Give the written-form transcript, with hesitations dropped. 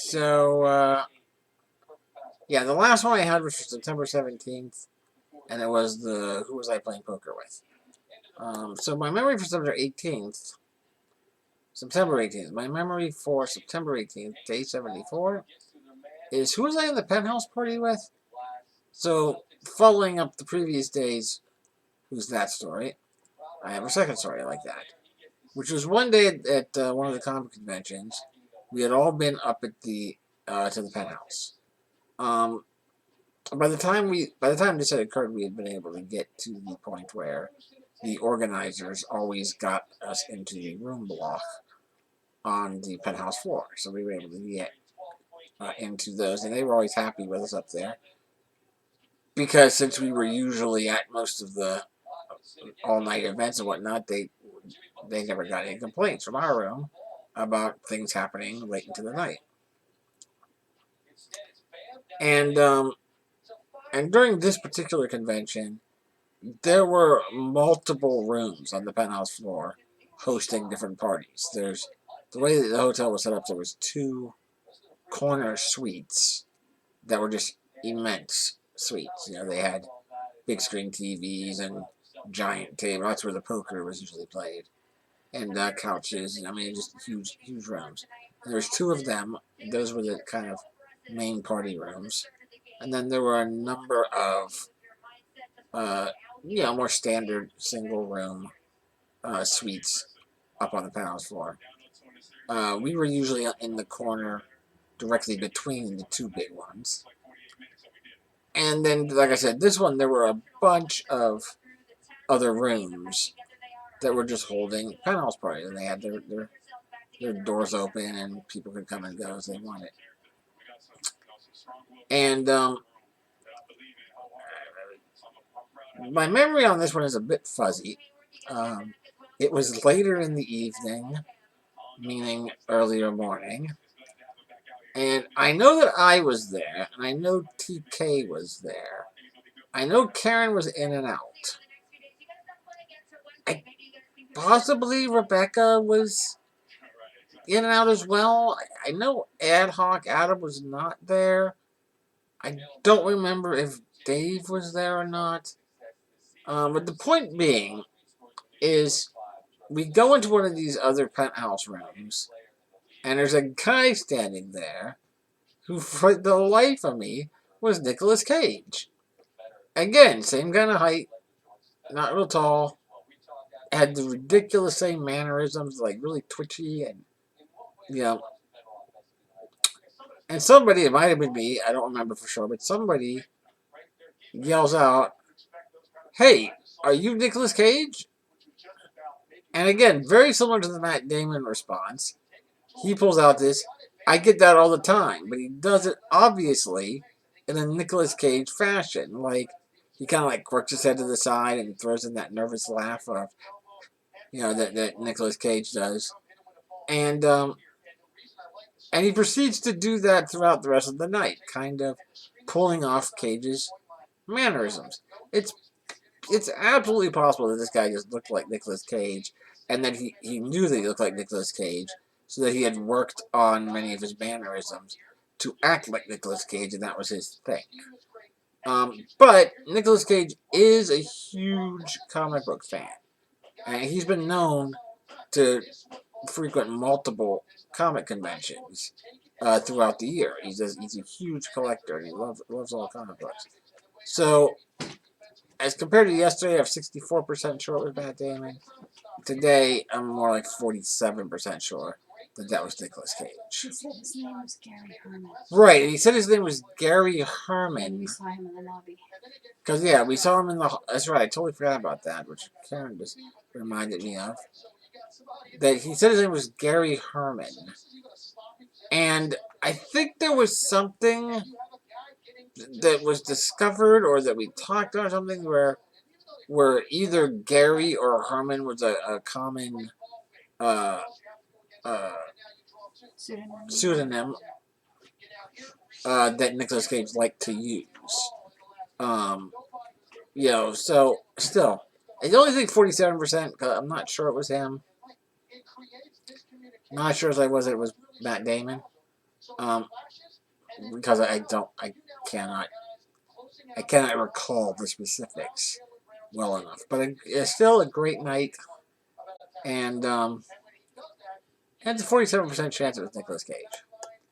So, yeah, the last one I had was September 17th, and it was the who was I playing poker with. So my memory for September 18th, my memory for September 18th, day 74, is who was I in the penthouse party with? So, following up the previous days, who's that story? I have a second story like that, which was one day at one of the comic conventions. We had all been up at the to the penthouse. Um, by the time this had occurred, we had been able to get to the point where the organizers always got us into the room block on the penthouse floor, so we were able to get into those, and they were always happy with us up there because since we were usually at most of the all-night events and whatnot, they never got any complaints from our room about things happening late into the night. And during this particular convention, there were multiple rooms on the penthouse floor hosting different parties. There's the way that the hotel was set up. There was two corner suites that were just immense suites. You know, they had big screen TVs and giant tables. That's where the poker was usually played, and couches. I mean, just huge, huge rooms. And there was two of them. Those were the kind of main party rooms, and then there were a number of more standard single room suites up on the penthouse floor. We were usually in the corner directly between the two big ones. And then, like I said, this one, there were a bunch of other rooms that were just holding penthouse parties, and they had their doors open, and people could come and go as they wanted. And my memory on this one is a bit fuzzy. It was later in the evening, meaning earlier morning. And I know that I was there, and I know TK was there. I know Karen was in and out. Possibly Rebecca was in and out as well. I know Ad Hoc Adam was not there. I don't remember if Dave was there or not. But the point being is we go into one of these other penthouse rooms, and there's a guy standing there who, for the life of me, was Nicolas Cage. Again, same kind of height, not real tall, had the ridiculous same mannerisms, like really twitchy, and you know. And somebody, it might have been me, I don't remember for sure, but somebody yells out, "Hey, are you Nicolas Cage?" And again, very similar to the Matt Damon response, he pulls out this, "I get that all the time," but he does it obviously in a Nicolas Cage fashion. Like, he kind of like quirks his head to the side and throws in that nervous laugh of, that Nicolas Cage does. And he proceeds to do that throughout the rest of the night, kind of pulling off Cage's mannerisms. It's absolutely possible that this guy just looked like Nicolas Cage, and that he knew that he looked like Nicolas Cage, so that he had worked on many of his mannerisms to act like Nicolas Cage, and that was his thing. But Nicolas Cage is a huge comic book fan, and he's been known to frequent multiple comic conventions throughout the year. He's a huge collector, and he loves all comic books. So, as compared to yesterday, I have 64% sure it was Matt Damon. Today, I'm more like 47% sure that was Nicolas Cage. He said his name was Gary Herman. Right, he said his name was Gary Herman. And we saw him in the lobby. Because, yeah, we saw him in the... That's right, I totally forgot about that, which Karen just reminded me of. That he said his name was Gary Herman. And I think there was something that was discovered or that we talked about, something where either Gary or Herman was a common pseudonym that Nicolas Cage liked to use. So still, I only think 47% because I'm not sure it was him. Not sure as I was it was Matt Damon. Um, because I cannot, I cannot recall the specifics well enough. But it's still a great night, and it's a 47% chance it was Nicolas Cage.